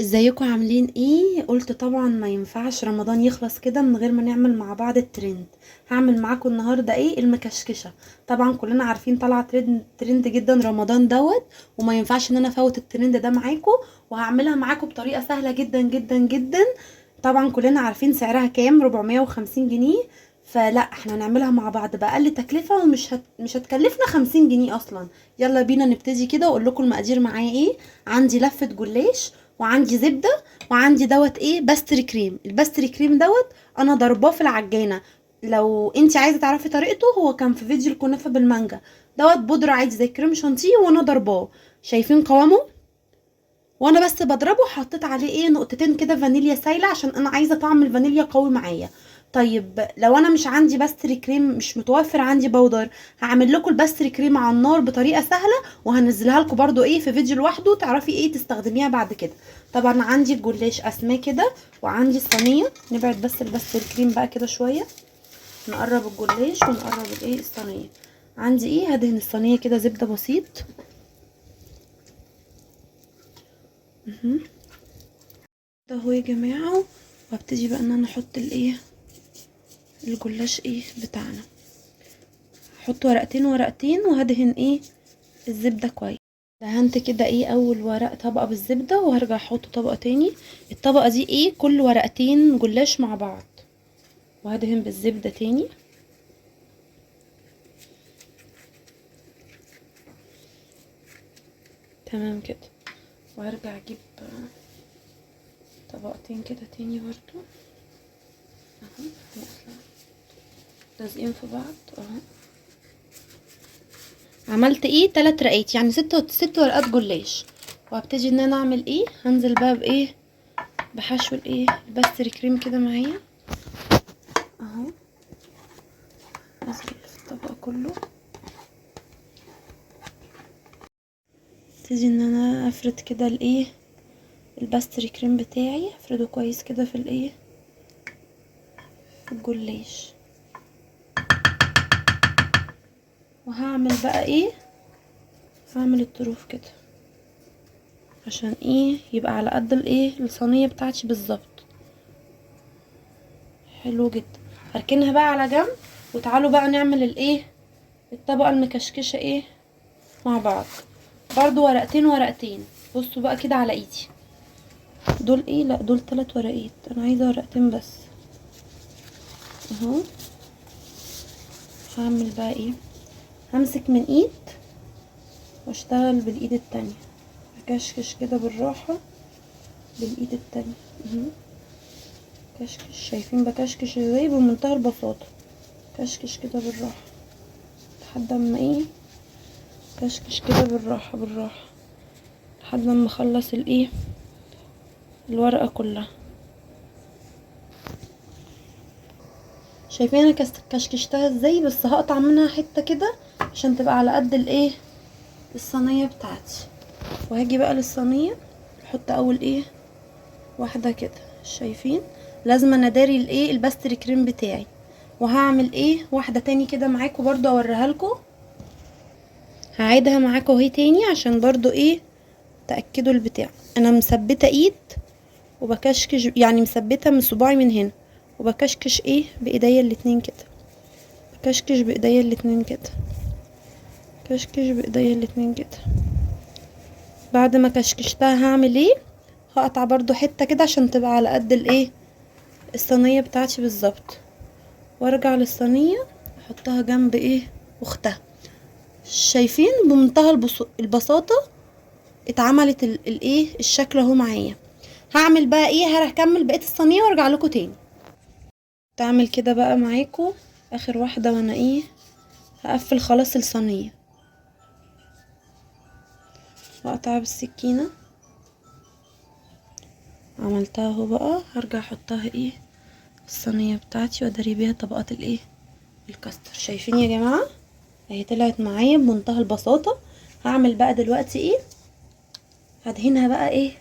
ازيكم عاملين ايه؟ قلت طبعا ما ينفعش رمضان يخلص كده من غير ما نعمل مع بعض الترند. هعمل معاكم النهارده ايه؟ المكشكشه. طبعا كلنا عارفين طالعه ترند جدا رمضان دوت، وما ينفعش ان انا افوت الترند ده معاكم. وهعملها معاكم بطريقه سهله جدا جدا جدا. طبعا كلنا عارفين سعرها كام، 450 جنيه. فلا احنا هنعملها مع بعض باقل تكلفه، مش هتكلفنا 50 جنيه اصلا. يلا بينا نبتدي كده واقول لكم المقادير معايا ايه. عندي لفه جلاش، وعندي زبده، وعندي دوت ايه، باستري كريم. الباستري كريم دوت انا ضرباه في العجانه. لو انت عايزه تعرفي طريقته، هو كان في فيديو الكنافه بالمانجا. دوت بودره عادي زي كريم شانتيه، وانا ضرباه. شايفين قوامه؟ وانا بس بضربه حطيت عليه ايه، نقطتين كده فانيليا سايله، عشان انا عايزه طعم الفانيليا قوي معايا. طيب لو انا مش عندي باستري كريم، مش متوفر عندي بودر، هعمل لكم الباستري كريم على النار بطريقه سهله، وهنزلها لكم برضو ايه في فيديو لوحده تعرفي ايه تستخدميها بعد كده. طبعا عندي الجلاش اسماه كده، وعندي الصينيه. نبعد بس الباستري كريم بقى كده شويه، نقرب الجلاش ونقرب الايه الصينيه. عندي ايه، هدهن الصينيه كده زبده بسيط. ده اهو يا جماعه. وهبتدي بقى ان انا احط الايه، الجلاش ايه بتاعنا. هحط ورقتين ورقتين، وهدهن ايه الزبده كويس. دهنت كده ايه اول ورق طبقه بالزبده، وهرجع احط طبقه تاني. الطبقه دي ايه، كل ورقتين جلاش مع بعض. وهدهن بالزبده تاني. تمام كده. وهرجع اجيب طبقتين كده تاني برضو اهو، لازقين في بعض اهو. عملت ايه 3 رقات، يعني ست ورقات جلاش. وهبتدي ان انا اعمل ايه، هنزل بقى بايه، بحشو الايه الباستري كريم كده معايا اهو. نزل في الطبق كله. ابتدي ان انا افرد كده الايه الباستري كريم بتاعي، افرده كويس كده في الايه في الجلاش. وهعمل بقى ايه، هعمل الطروف كده عشان ايه يبقى على قد الايه الصينيه بتاعتي بالظبط. حلو جدا. هركنها بقى على جنب. وتعالوا بقى نعمل الايه الطبقه المكشكشه ايه مع بعض. برضو ورقتين ورقتين. بصوا بقى كده على ايدي، دول ايه، لا دول 3 ورقات، انا عايزه ورقتين بس اهو. هعمل بقى ايه، همسك من ايد واشتغل بالايد التانية، اكشكش كده بالراحه بالايد التانية اهو. كشكش، شايفين بكشكش ازاي؟ بمنتهى البساطه. كشكش كده بالراحه لحد اما ايه، كشكش كده بالراحه بالراحه لحد ما اخلص الايه الورقه كلها. شايفين انا كشكشتها ازاي؟ بس هقطع منها حته كده عشان تبقى على قد الايه الصينيه بتاعتي. وهاجي بقى للصينيه، احط اول ايه واحده كده. شايفين؟ لازم انا اداري الايه الباستري كريم بتاعي. وهعمل ايه واحده تاني كده معاكم برضو اوريها لكم. هعيدها معاكم اهي تاني عشان برضو ايه تاكدوا البتاع. انا مثبته ايد وبكشكش، يعني مثبته من صباعي من هنا، وبكشكش ايه بايديا الاتنين كده. بكشكش بايديا الاتنين كده، كشكش بايديا الاتنين كده. بعد ما كشكشتها هعمل ايه، هقطع برضو حته كده عشان تبقى على قد الايه الصينيه بتاعتي بالظبط. وارجع للصينيه احطها جنب ايه اختها. شايفين بمنتهى البساطه اتعملت الايه الشكل اهو معايا. هعمل بقى ايه، هكمل بقيه الصينيه وارجع لكم تاني. تعمل كده بقى معاكم اخر واحده، وانا ايه هقفل خلاص الصينيه. واقطعها بالسكينه. عملتها اهو بقى، هرجع احطها ايه في الصينيه بتاعتي واداري بيها طبقات الايه الكاستر. شايفين يا جماعه؟ اهي طلعت معايا بمنتهى البساطه. هعمل بقى دلوقتي ايه، هدهنها بقى ايه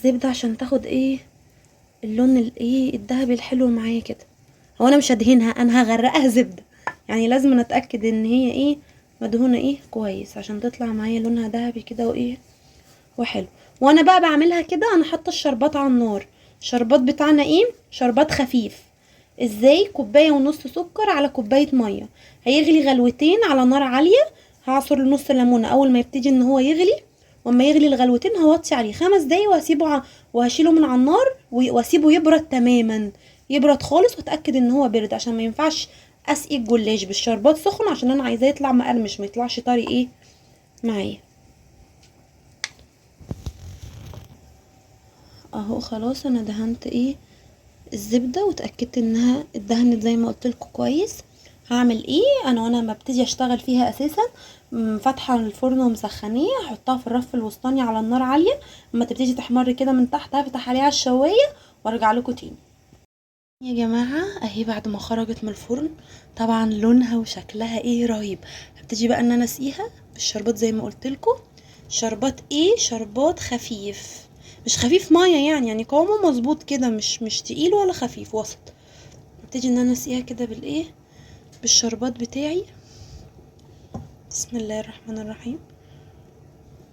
زبده عشان تاخد ايه اللون الايه الذهبي الحلو معايا كده. هو انا مش هدهنها، انا هغرقها زبده. يعني لازم اتاكد ان هي ايه مدهونه ايه كويس عشان تطلع معايا لونها ذهبي كده وايه وحلو. وانا بقى بعملها كده، انا حاطه الشربات على النار. الشربات بتاعنا ايه؟ شربات خفيف. ازاي؟ كوبايه ونص سكر على كوبايه ميه، هيغلي غلوتين على نار عاليه. هعصر نص ليمونه اول ما يبتدي ان هو يغلي، واما يغلي الغلوتين هوطي عليه 5 دقايق وهسيبه وهشيله من على النار واسيبه يبرد تماما، يبرد خالص، واتاكد ان هو برد عشان ما ينفعش اسقي الجلاش بالشربات سخن، عشان انا عايزاه يطلع مقرمش ما يطلعش طري ايه معايا. اهو خلاص انا دهنت ايه الزبده واتاكدت انها اتدهنت زي ما قلت لكم كويس. هعمل ايه انا وانا ببتدي اشتغل فيها اساسا؟ فاتحه الفرن ومسخنيه، هحطها في الرف الوسطاني على النار عاليه. اما تبتدي تحمر كده من تحت هفتح عليها الشوايه وارجع لكم تاني. يا جماعه اهي بعد ما خرجت من الفرن، طبعا لونها وشكلها ايه رهيب. هبتدي بقى ان انا اسقيها بالشربات زي ما قلت لكم. شربات ايه؟ شربات خفيف، مش خفيف ميه يعني قوامه مظبوط كده، مش تقيل ولا خفيف، وسط. ابتدي ان انا اسقيها كده بالايه، بالشربات بتاعي. بسم الله الرحمن الرحيم،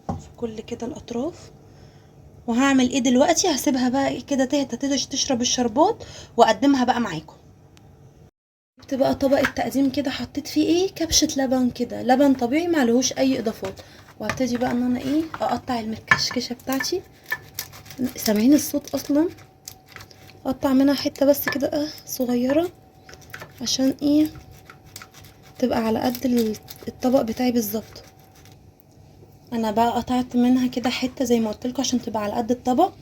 في كل كده الاطراف. وهعمل ايه دلوقتي؟ هسيبها بقى إيه كده تهدى تشرب الشربات واقدمها بقى معاكم. جبت بقى طبق التقديم كده، حطيت فيه ايه كبشة لبن كده، لبن طبيعي معلهوش اي اضافات. وهبتدي بقى ان انا ايه اقطع المكشكشة بتاعتي. سامعين الصوت اصلا؟ اقطع منها حتة بس كده صغيرة، عشان ايه تبقى على قد الطبق بتاعي بالظبط. انا بقى قطعت منها كده حته زي ما قلت لكم عشان تبقى على قد الطبق.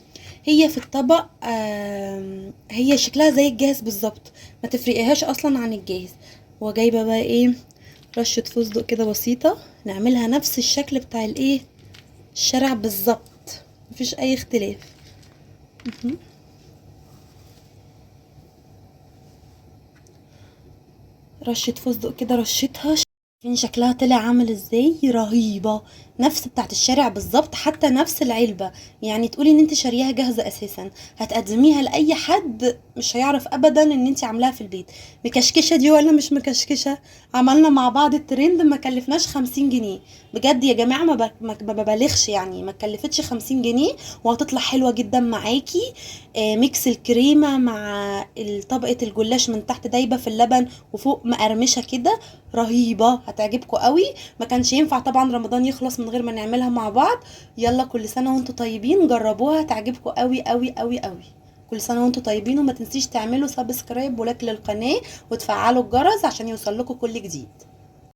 هي في الطبق هي شكلها زي الجاهز بالظبط، ما تفرقيهاش اصلا عن الجاهز. وجايبه بقى ايه رشه فستق كده بسيطه، نعملها نفس الشكل بتاع الايه الشارع بالظبط، مفيش اي اختلاف. مهم. رشه فستق كده رشتها، شايفين شكلها طلع عامل ازاي؟ رهيبه، نفس بتاعت الشارع بالظبط، حتى نفس العلبه. يعني تقولي ان انت شارياها جاهزه اساسا، هتقدميها لاي حد مش هيعرف ابدا ان انت عاملاها في البيت. مكشكشه دي ولا مش مكشكشه؟ عملنا مع بعض الترند، ما كلفناش 50 جنيه. بجد يا جماعه ما ببالغش، يعني ما كلفتش 50 جنيه، وهتطلع حلوه جدا معاكي. ميكس الكريمه مع طبقه الجلاش من تحت دايبه في اللبن وفوق مقرمشه كده، رهيبه هتعجبكم قوي. ما كانش ينفع طبعا رمضان يخلص من غير ما نعملها مع بعض. يلا كل سنه وانتم طيبين، جربوها هتعجبكم قوي قوي قوي قوي. كل سنه وانتم طيبين، وما تنسيش تعملوا سبسكرايب ولايك للقناه وتفعلوا الجرس عشان يوصل لكم كل جديد.